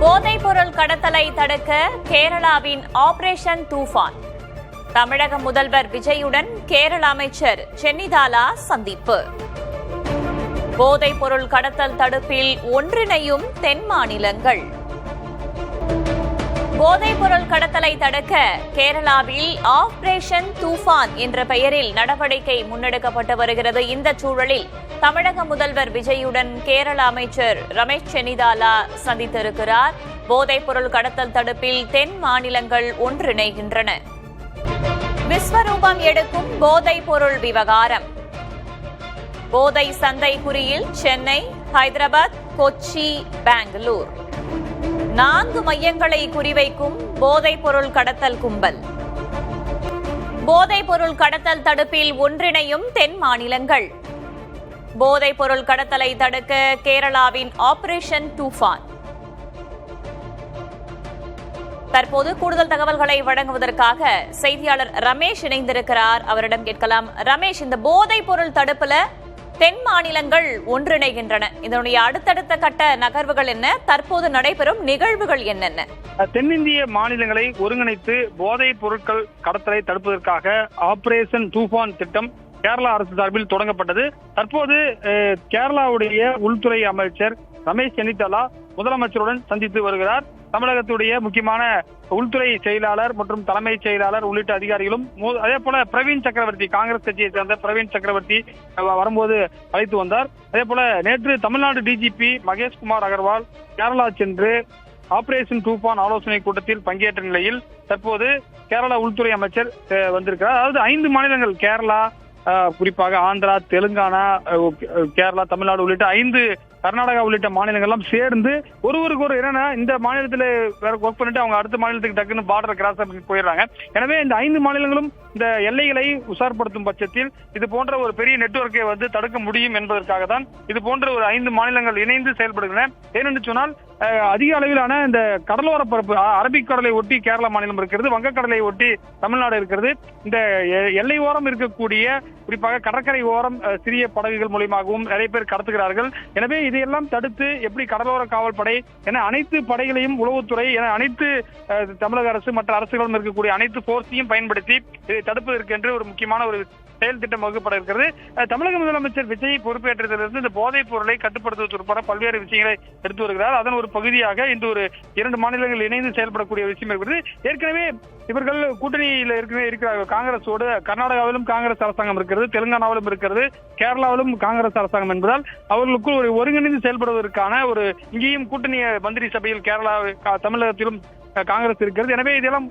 போதைப்பொருள் கடத்தலை தடுக்க கேரளாவின் ஆபரேஷன் தூஃபான். தமிழக முதல்வர் விஜயுடன் கேரள அமைச்சர் சென்னிதாலா சந்திப்பு. போதைப்பொருள் கடத்தல் தடுப்பில் ஒன்றிணையும் தென் மாநிலங்கள். போதைப்பொருள் கடத்தலை தடுக்க கேரளாவில் ஆபரேஷன் தூஃபான் என்ற பெயரில் நடவடிக்கை முன்னெடுக்கப்பட்டு வருகிறது. இந்த சூழலில் தமிழக முதல்வர் விஜயுடன் கேரள அமைச்சர் ரமேஷ் சென்னிதாலா சந்தித்திருக்கிறார். போதைப்பொருள் கடத்தல் தடுப்பில் தென் மாநிலங்கள் ஒன்றிணைகின்றன. விஸ்வரூபம் எடுக்கும் போதைப்பொருள் விவகாரம். போதை சந்தை குறியில் சென்னை, ஹைதராபாத், கொச்சி, பெங்களூர் 4 மையங்களை குறிவைக்கும் போதைப்பொருள் கடத்தல் கும்பல். போதைப்பொருள் கடத்தல் தடுப்பில் ஒன்றிணையும் தென் மாநிலங்கள். போதைப்பொருள் கடத்தலை தடுக்க கேரளாவின் ஆபரேஷன் தூஃபான். தற்போது கூடுதல் தகவல்களை வழங்குவதற்காக செய்தியாளர் ரமேஷ் இணைந்திருக்கிறார். அவரிடம் கேட்கலாம். ரமேஷ், இந்த போதைப்பொருள் தடுப்புல தென் மாநிலங்கள் ஒன்றிணைகின்றன. இதனுடைய அடுத்தடுத்த கட்ட நகர்வுகள் என்ன? தற்போது நடைபெறும் நிகழ்வுகள் என்னென்ன? தென்னிந்திய மாநிலங்களை ஒருங்கிணைத்து போதைப் பொருட்கள் கடத்தலை தடுப்பதற்காக ஆபரேஷன் தூஃபான் திட்டம் கேரளா அரசு சார்பில் தொடங்கப்பட்டது. தற்போது கேரளாவுடைய உள்துறை அமைச்சர் ரமேஷ் சென்னிதாலா முதலமைச்சருடன் சந்தித்து வருகிறார். தமிழகத்துடைய முக்கியமான உள்துறை செயலாளர் மற்றும் தலைமைச் செயலாளர் உள்ளிட்ட அதிகாரிகளும், அதே போல பிரவீன் சக்கரவர்த்தி, காங்கிரஸ் கட்சியை சேர்ந்த பிரவீன் சக்கரவர்த்தி வரும்போது அழைத்து வந்தார். அதே போல நேற்று தமிழ்நாடு டிஜிபி மகேஷ்குமார் அகர்வால் கேரளா சென்று ஆபரேஷன் தூஃபான் ஆலோசனை கூட்டத்தில் பங்கேற்ற நிலையில் தற்போது கேரளா உள்துறை அமைச்சர் வந்திருக்கிறார். அதாவது 5 மாநிலங்கள், கேரளா, குறிப்பாக ஆந்திரா, தெலுங்கானா, கேரளா, தமிழ்நாடு உள்ளிட்ட 5, கர்நாடகா உள்ளிட்ட மாநிலங்கள் எல்லாம் சேர்ந்து ஒருவருக்கு ஒரு என்னன்னா இந்த மாநிலத்தில் வேற ஒர்க் பண்ணிட்டு அவங்க அடுத்த மாநிலத்துக்கு டக்குன்னு பார்டர் கிராஸ் போயிடுறாங்க. எனவே இந்த 5 மாநிலங்களும் இந்த எல்லைகளை உசார்படுத்தும் பட்சத்தில் இது போன்ற ஒரு பெரிய நெட்வொர்க்கை தடுக்க முடியும் என்பதற்காக தான் இது போன்ற ஒரு 5 மாநிலங்கள் இணைந்து செயல்படுகின்றன. ஏனென்று சொன்னால் அதிக அளவிலான இந்த கடலோர பரப்பு, அரபிக்கடலை ஒட்டி கேரளா மாநிலம் இருக்கிறது, வங்கக்கடலை ஒட்டி தமிழ்நாடு இருக்கிறது. இந்த எல்லை ஓரம் இருக்கக்கூடிய குறிப்பாக கடற்கரை ஓரம் சிறிய படகுகள் மூலியமாகவும் நிறைய பேர் கடத்துகிறார்கள். எனவே இதையெல்லாம் தடுத்து எப்படி கடலோர காவல் படை என அனைத்து படைகளையும், உளவுத்துறை என அனைத்து தமிழக அரசு மற்ற அரசுகளும் இருக்கக்கூடிய அனைத்து போர்ஸையும் பயன்படுத்தி இதை தடுப்பதற்கு என்று ஒரு முக்கியமான ஒரு செயல் திட்டம் வகுப்பட இருக்கிறது. தமிழக முதலமைச்சர் விஜய் பொறுப்பேற்றதிலிருந்து இந்த போதைப் பொருளை கட்டுப்படுத்துவது உட்பட பல்வேறு விஷயங்களை எடுத்து வருகிறார். அதன் ஒரு பகுதியாக இந்த ஒரு 2 மாநிலங்கள் இணைந்து செயல்படக்கூடிய விஷயம் இருக்கிறது. ஏற்கனவே இவர்கள் கூட்டணியில் இருக்கிறார்கள். காங்கிரஸோடு கர்நாடகாவிலும் காங்கிரஸ் அரசாங்கம் இருக்கிறது, தெலுங்கானாவிலும் இருக்கிறது, கேரளாவிலும் காங்கிரஸ் அரசாங்கம் என்பதால் அவர்களுக்குள் ஒரு ஒருங்கிணைந்து செயல்படுவதற்கான ஒரு இங்கேயும் கூட்டணி மந்திரி சபையில் கேரளா, தமிழகத்திலும் காங்கிரஸ் இருக்கிறது. எனவே இதெல்லாம்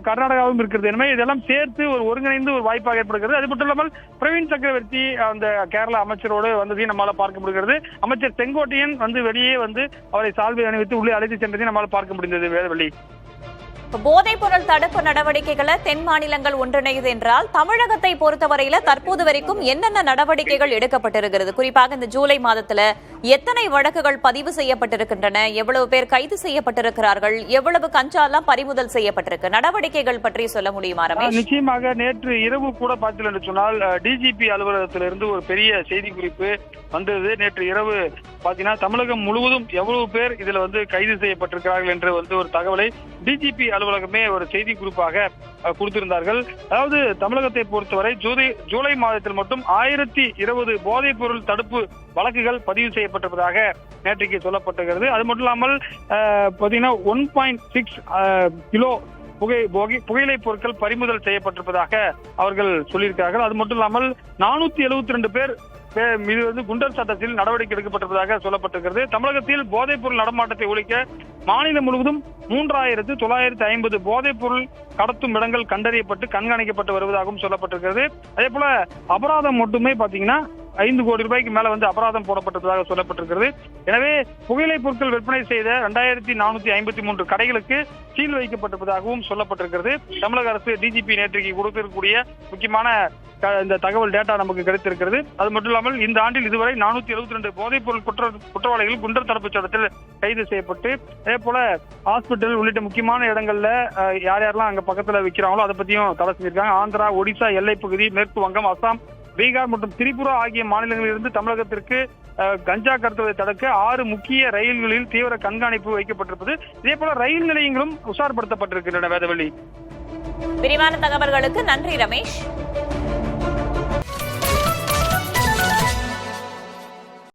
கர்நாடகாவும் இருக்கிறது. எனவே இதெல்லாம் சேர்த்து ஒரு ஒருங்கிணைந்து ஒரு வாய்ப்பாக ஏற்படுகிறது. அது மட்டும் இல்லாமல் பிரவீன் சக்கரவர்த்தி அந்த கேரளா அமைச்சரோடு வந்ததையும் நம்மளால பார்க்க முடிகிறது. அமைச்சர் செங்கோட்டையன் வெளியே அவரை சால்வை அணிவித்து உள்ளே அழைத்து சென்றதையும் நம்மளால பார்க்க முடிந்தது. வேதவள்ளி, போதைப்பொருள் தடுப்பு நடவடிக்கைகளை தென் மாநிலங்கள் ஒன்றிணையுது என்றால் தமிழகத்தை பொறுத்தவரையில தற்போது வரைக்கும் என்னென்ன நடவடிக்கைகள் எடுக்கப்பட்டிருக்கிறது? குறிப்பாக இந்த ஜூலை மாதத்துல எத்தனை வழக்குகள் பதிவு செய்யப்பட்டிருக்கின்றன? எவ்வளவு பேர் கைது செய்யப்பட்டிருக்கிறார்கள்? எவ்வளவு கஞ்சா எல்லாம் பறிமுதல் செய்யப்பட்டிருக்கு? நடவடிக்கைகள் பற்றி சொல்ல முடியுமா ரமேஷ்? நிச்சயமாக நேற்று இரவு கூட பார்த்தீர்கள் என்று சொன்னால் டிஜிபி அலுவலகத்திலிருந்து ஒரு பெரிய செய்தி குறிப்பு வந்தது. நேற்று இரவு பாத்தீங்கன்னா தமிழகம் முழுவதும் எவ்வளவு பேர் இதுல கைது செய்யப்பட்டிருக்கிறார்கள் என்று ஒரு தகவலை டிஜிபி அலுவலகமே ஒரு செய்தி குறிப்பாக கொடுத்திருந்தார்கள். அதாவது தமிழகத்தை பொறுத்தவரை ஜூலை மாதத்தில் மட்டும் 1020 போதைப் பொருள் தடுப்பு வழக்குகள் பதிவு செய்யப்பட்டிருப்பதாக நேற்றைக்கு சொல்லப்பட்டிருக்கிறது. அது மட்டும் இல்லாமல் பாத்தீங்கன்னா 1.6 கிலோ புகையிலைப் பொருட்கள் பறிமுதல் செய்யப்பட்டிருப்பதாக அவர்கள் சொல்லியிருக்கிறார்கள். அது மட்டும் இல்லாமல் 472 பேர் மீது குண்டர் சட்டத்தில் நடவடிக்கை எடுக்கப்பட்டிருப்பதாக சொல்லப்பட்டிருக்கிறது. தமிழகத்தில் போதைப் பொருள் நடமாட்டத்தை ஒழிக்க மாநிலம் முழுவதும் 3950 போதைப் பொருள் கடத்தும் இடங்கள் கண்டறியப்பட்டு கண்காணிக்கப்பட்டு வருவதாகவும் சொல்லப்பட்டிருக்கிறது. அதே போல அபராதம் மட்டுமே பாத்தீங்கன்னா 5 கோடி ரூபாய்க்கு மேல அபராதம் போடப்பட்டிருப்பதாக சொல்லப்பட்டிருக்கிறது. எனவே புகையிலைப் பொருட்கள் விற்பனை செய்த 2453 கடைகளுக்கு சீல் வைக்கப்பட்டிருப்பதாகவும் சொல்லப்பட்டிருக்கிறது. தமிழக அரசு டிஜிபி நேற்றைக்கு கொடுத்திருக்கக்கூடிய முக்கியமான இந்த தகவல் டேட்டா நமக்கு கிடைத்திருக்கிறது. அது மட்டும் இல்லாமல் இந்த ஆண்டில் இதுவரை 472 போதைப் பொருள் குற்றவாளிகள் குண்டர் தடுப்பு சட்டத்தில் கைது செய்யப்பட்டு, அதே போல ஹாஸ்பிட்டல் உள்ளிட்ட முக்கியமான இடங்கள்ல யாரெல்லாம் அங்க பக்கத்துல விற்கிறாங்களோ அதை பத்தியும் தடை செஞ்சிருக்காங்க. ஆந்திரா, ஒடிசா எல்லை பகுதி, மேற்கு வங்கம், அசாம், பீகார் மற்றும் திரிபுரா ஆகிய மாநிலங்களிலிருந்து தமிழகத்திற்கு கஞ்சா கடத்துவதை தடுக்க 6 முக்கிய ரயில்களில் தீவிர கண்காணிப்பு வைக்கப்பட்டிருப்பது. இதே போல ரயில் நிலையங்களும் உஷார்படுத்தப்பட்டிருக்கின்றன. வேதவள்ளி, விரிவான தகவல்களுக்கு நன்றி ரமேஷ்.